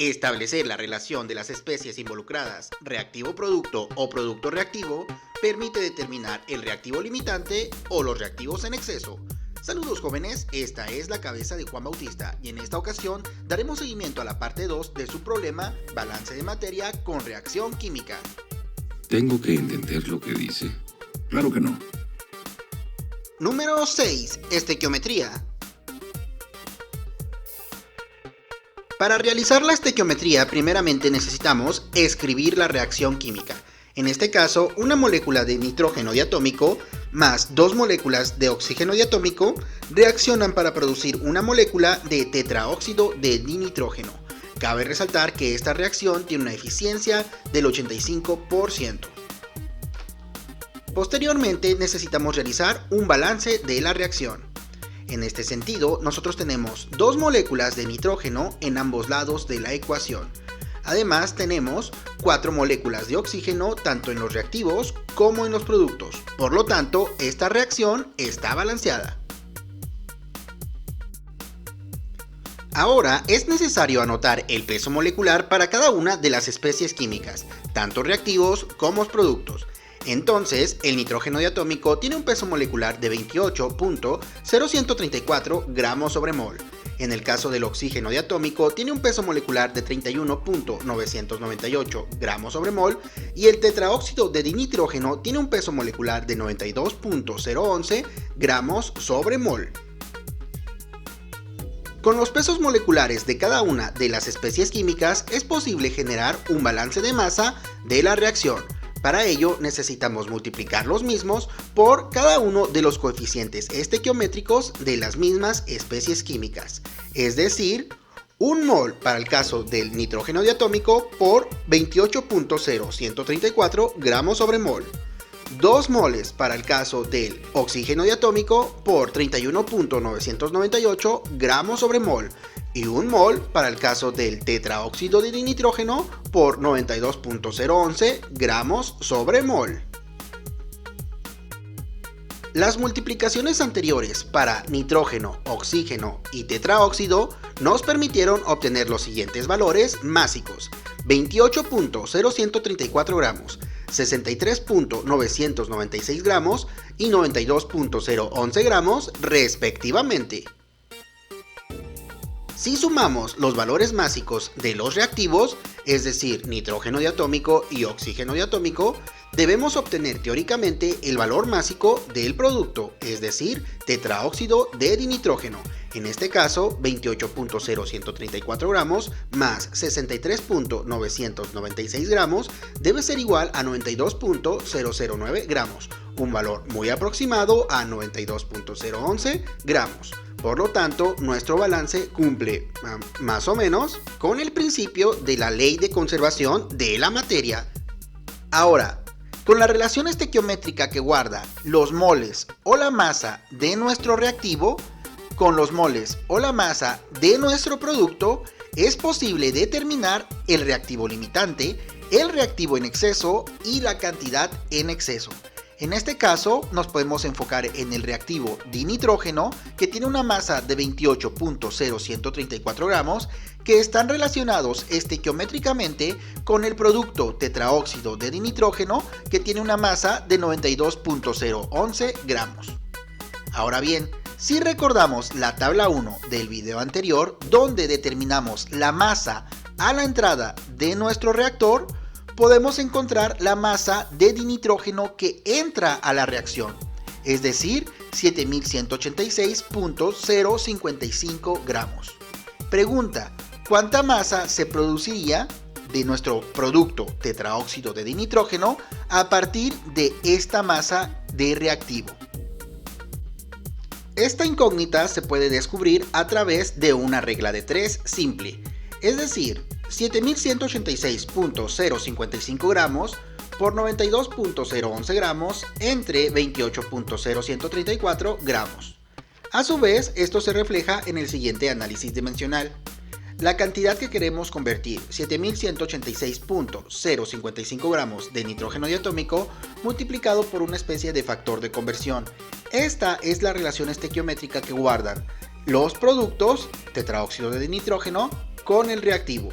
Establecer la relación de las especies involucradas, reactivo-producto o producto-reactivo, permite determinar el reactivo limitante o los reactivos en exceso. Saludos jóvenes, esta es la cabeza de Juan Bautista y en esta ocasión daremos seguimiento a la parte 2 de su problema balance de materia con reacción química. ¿Tengo que entender lo que dice? Claro que no. Número 6. Estequiometría. Para realizar la estequiometría, primeramente necesitamos escribir la reacción química. En este caso, una molécula de nitrógeno diatómico más dos moléculas de oxígeno diatómico reaccionan para producir una molécula de tetraóxido de dinitrógeno. Cabe resaltar que esta reacción tiene una eficiencia del 85%. Posteriormente necesitamos realizar un balance de la reacción. En este sentido, nosotros tenemos dos moléculas de nitrógeno en ambos lados de la ecuación. Además, tenemos 4 moléculas de oxígeno tanto en los reactivos como en los productos. Por lo tanto, esta reacción está balanceada. Ahora es necesario anotar el peso molecular para cada una de las especies químicas, tanto reactivos como productos. Entonces, el nitrógeno diatómico tiene un peso molecular de 28.0134 gramos sobre mol. En el caso del oxígeno diatómico tiene un peso molecular de 31.998 gramos sobre mol y el tetraóxido de dinitrógeno tiene un peso molecular de 92.011 gramos sobre mol. Con los pesos moleculares de cada una de las especies químicas es posible generar un balance de masa de la reacción. Para ello necesitamos multiplicar los mismos por cada uno de los coeficientes estequiométricos de las mismas especies químicas, es decir, 1 mol para el caso del nitrógeno diatómico por 28.0134 gramos sobre mol, 2 moles para el caso del oxígeno diatómico por 31.998 gramos sobre mol, y 1 mol para el caso del tetraóxido de dinitrógeno por 92.011 gramos sobre mol. Las multiplicaciones anteriores para nitrógeno, oxígeno y tetraóxido nos permitieron obtener los siguientes valores másicos: 28.0134 gramos, 63.996 gramos y 92.011 gramos respectivamente. Si sumamos los valores másicos de los reactivos, es decir, nitrógeno diatómico y oxígeno diatómico, debemos obtener teóricamente el valor másico del producto, es decir, tetraóxido de dinitrógeno. En este caso, 28.0134 gramos más 63.996 gramos debe ser igual a 92.009 gramos, un valor muy aproximado a 92.011 gramos. Por lo tanto, nuestro balance cumple más o menos con el principio de la ley de conservación de la materia. Ahora, con la relación estequiométrica que guarda los moles o la masa de nuestro reactivo con los moles o la masa de nuestro producto, es posible determinar el reactivo limitante, el reactivo en exceso y la cantidad en exceso. En este caso nos podemos enfocar en el reactivo dinitrógeno, que tiene una masa de 28.0134 gramos, que están relacionados estequiométricamente con el producto tetraóxido de dinitrógeno, que tiene una masa de 92.011 gramos. Ahora bien, si recordamos la tabla 1 del video anterior, donde determinamos la masa a la entrada de nuestro reactor, podemos encontrar la masa de dinitrógeno que entra a la reacción, es decir, 7186.055 gramos. Pregunta: ¿cuánta masa se produciría de nuestro producto tetraóxido de dinitrógeno a partir de esta masa de reactivo? Esta incógnita se puede descubrir a través de una regla de 3 simple, es decir, 7186.055 gramos por 92.011 gramos entre 28.0134 gramos. A su vez, esto se refleja en el siguiente análisis dimensional. La cantidad que queremos convertir, 7186.055 gramos de nitrógeno diatómico multiplicado por una especie de factor de conversión. Esta es la relación estequiométrica que guardan los productos, tetraóxido de nitrógeno, con el reactivo.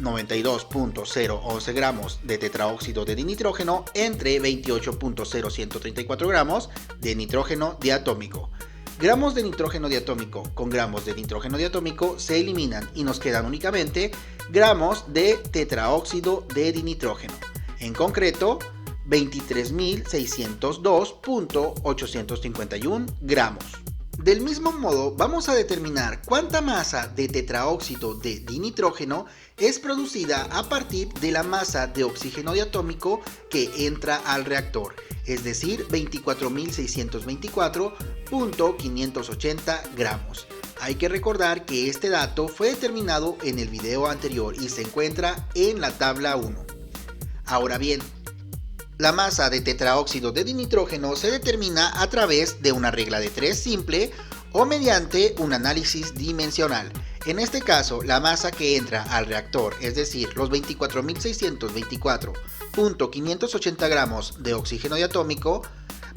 92.011 gramos de tetraóxido de dinitrógeno entre 28.0134 gramos de nitrógeno diatómico. Gramos de nitrógeno diatómico con gramos de nitrógeno diatómico se eliminan y nos quedan únicamente gramos de tetraóxido de dinitrógeno. En concreto, 23.602.851 gramos. Del mismo modo, vamos a determinar cuánta masa de tetraóxido de dinitrógeno es producida a partir de la masa de oxígeno diatómico que entra al reactor, es decir, 24.624.580 gramos. Hay que recordar que este dato fue determinado en el video anterior y se encuentra en la tabla 1. Ahora bien, la masa de tetraóxido de dinitrógeno se determina a través de una regla de 3 simple o mediante un análisis dimensional. En este caso, la masa que entra al reactor, es decir, los 24.624.580 gramos de oxígeno diatómico,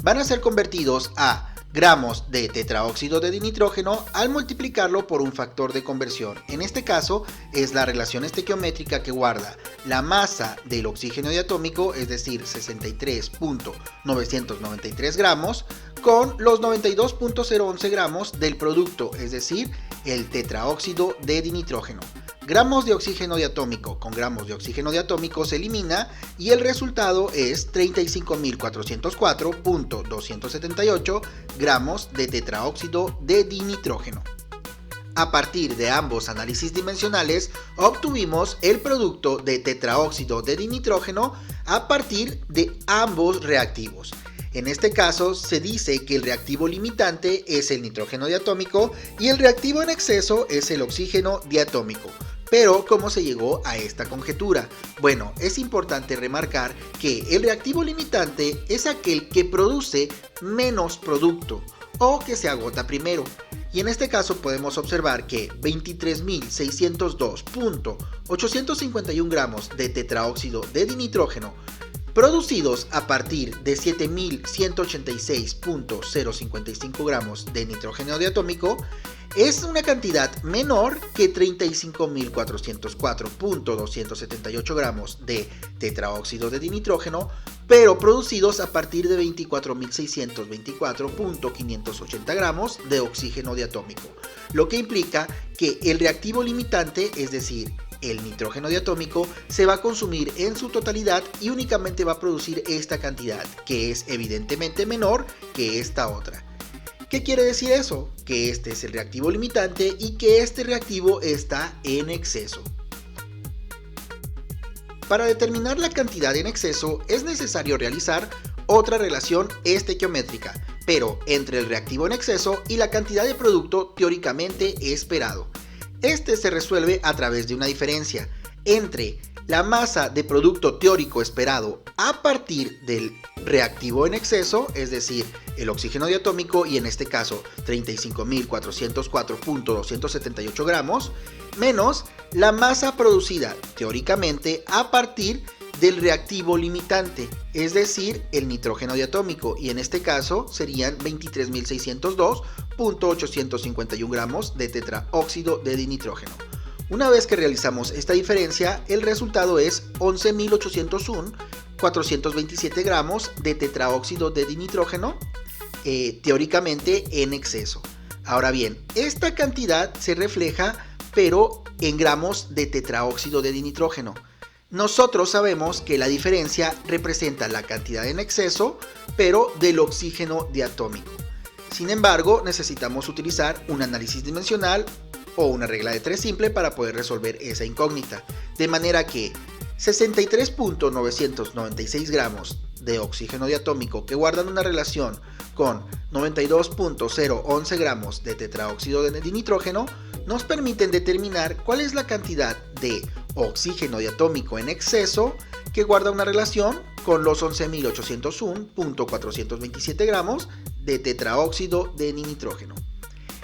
van a ser convertidos a gramos de tetraóxido de dinitrógeno al multiplicarlo por un factor de conversión. En este caso es la relación estequiométrica que guarda la masa del oxígeno diatómico, es decir, 63.993 gramos, con los 92.011 gramos del producto, es decir, el tetraóxido de dinitrógeno. Gramos de oxígeno diatómico con gramos de oxígeno diatómico se elimina y el resultado es 35.404.278 gramos de tetraóxido de dinitrógeno. A partir de ambos análisis dimensionales obtuvimos el producto de tetraóxido de dinitrógeno a partir de ambos reactivos. En este caso se dice que el reactivo limitante es el nitrógeno diatómico y el reactivo en exceso es el oxígeno diatómico. Pero, ¿cómo se llegó a esta conjetura? Bueno, es importante remarcar que el reactivo limitante es aquel que produce menos producto o que se agota primero. Y en este caso podemos observar que 23.602.851 gramos de tetraóxido de dinitrógeno producidos a partir de 7.186.055 gramos de nitrógeno diatómico es una cantidad menor que 35.404.278 gramos de tetraóxido de dinitrógeno, pero producidos a partir de 24.624.580 gramos de oxígeno diatómico, lo que implica que el reactivo limitante, es decir, el nitrógeno diatómico, se va a consumir en su totalidad y únicamente va a producir esta cantidad, que es evidentemente menor que esta otra. ¿Qué quiere decir eso? Que este es el reactivo limitante y que este reactivo está en exceso. Para determinar la cantidad en exceso es necesario realizar otra relación estequiométrica, pero entre el reactivo en exceso y la cantidad de producto teóricamente esperado. Este se resuelve a través de una diferencia entre la masa de producto teórico esperado a partir del reactivo en exceso, es decir, el oxígeno diatómico y en este caso 35.404.278 gramos, menos la masa producida teóricamente a partir del reactivo limitante, es decir, el nitrógeno diatómico, y en este caso serían 23.602.851 gramos de tetraóxido de dinitrógeno. Una vez que realizamos esta diferencia, el resultado es 11.801.427 gramos de tetraóxido de dinitrógeno, teóricamente en exceso. Ahora bien, esta cantidad se refleja pero en gramos de tetraóxido de dinitrógeno. Nosotros sabemos que la diferencia representa la cantidad en exceso, pero del oxígeno diatómico. Sin embargo, necesitamos utilizar un análisis dimensional o una regla de 3 simple para poder resolver esa incógnita. De manera que 63.996 gramos de oxígeno diatómico que guardan una relación con 92.011 gramos de tetraóxido de dinitrógeno nos permiten determinar cuál es la cantidad de oxígeno diatómico en exceso que guarda una relación con los 11.801.427 gramos de tetraóxido de dinitrógeno.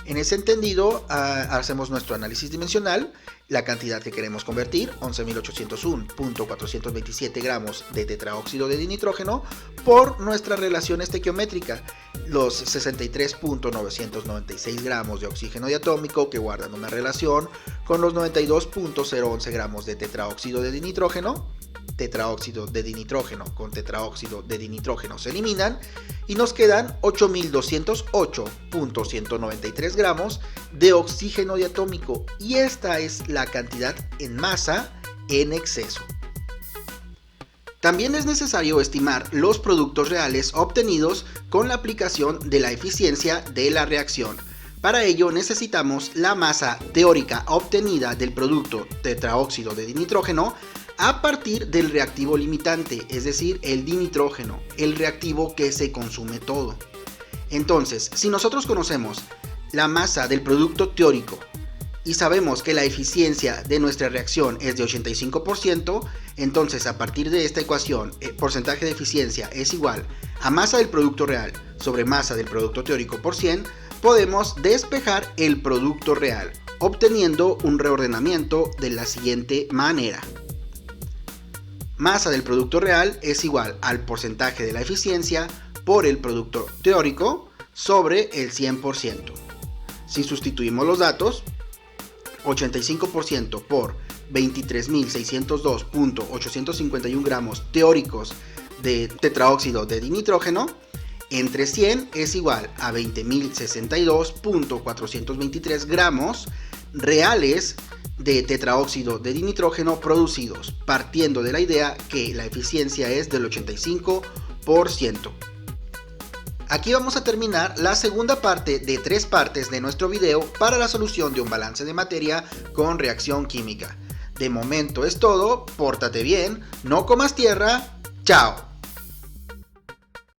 En ese entendido, hacemos nuestro análisis dimensional, la cantidad que queremos convertir, 11.801.427 gramos de tetraóxido de dinitrógeno, por nuestra relación estequiométrica, los 63.996 gramos de oxígeno diatómico que guardan una relación con los 92.011 gramos de tetraóxido de dinitrógeno. Tetraóxido de dinitrógeno con tetraóxido de dinitrógeno se eliminan y nos quedan 8.208.193 gramos de oxígeno diatómico, y esta es la cantidad en masa en exceso. También es necesario estimar los productos reales obtenidos con la aplicación de la eficiencia de la reacción. Para ello necesitamos la masa teórica obtenida del producto tetraóxido de dinitrógeno a partir del reactivo limitante, es decir, el dinitrógeno, el reactivo que se consume todo. Entonces, si nosotros conocemos la masa del producto teórico y sabemos que la eficiencia de nuestra reacción es de 85%, entonces a partir de esta ecuación, el porcentaje de eficiencia es igual a masa del producto real sobre masa del producto teórico por 100, podemos despejar el producto real, obteniendo un reordenamiento de la siguiente manera. Masa del producto real es igual al porcentaje de la eficiencia por el producto teórico sobre el 100%. Si sustituimos los datos, 85% por 23.602.851 gramos teóricos de tetraóxido de dinitrógeno entre 100 es igual a 20.062.423 gramos reales de tetraóxido de dinitrógeno producidos, partiendo de la idea que la eficiencia es del 85%. Aquí vamos a terminar la segunda parte de 3 partes de nuestro video para la solución de un balance de materia con reacción química. De momento es todo, pórtate bien, no comas tierra, chao.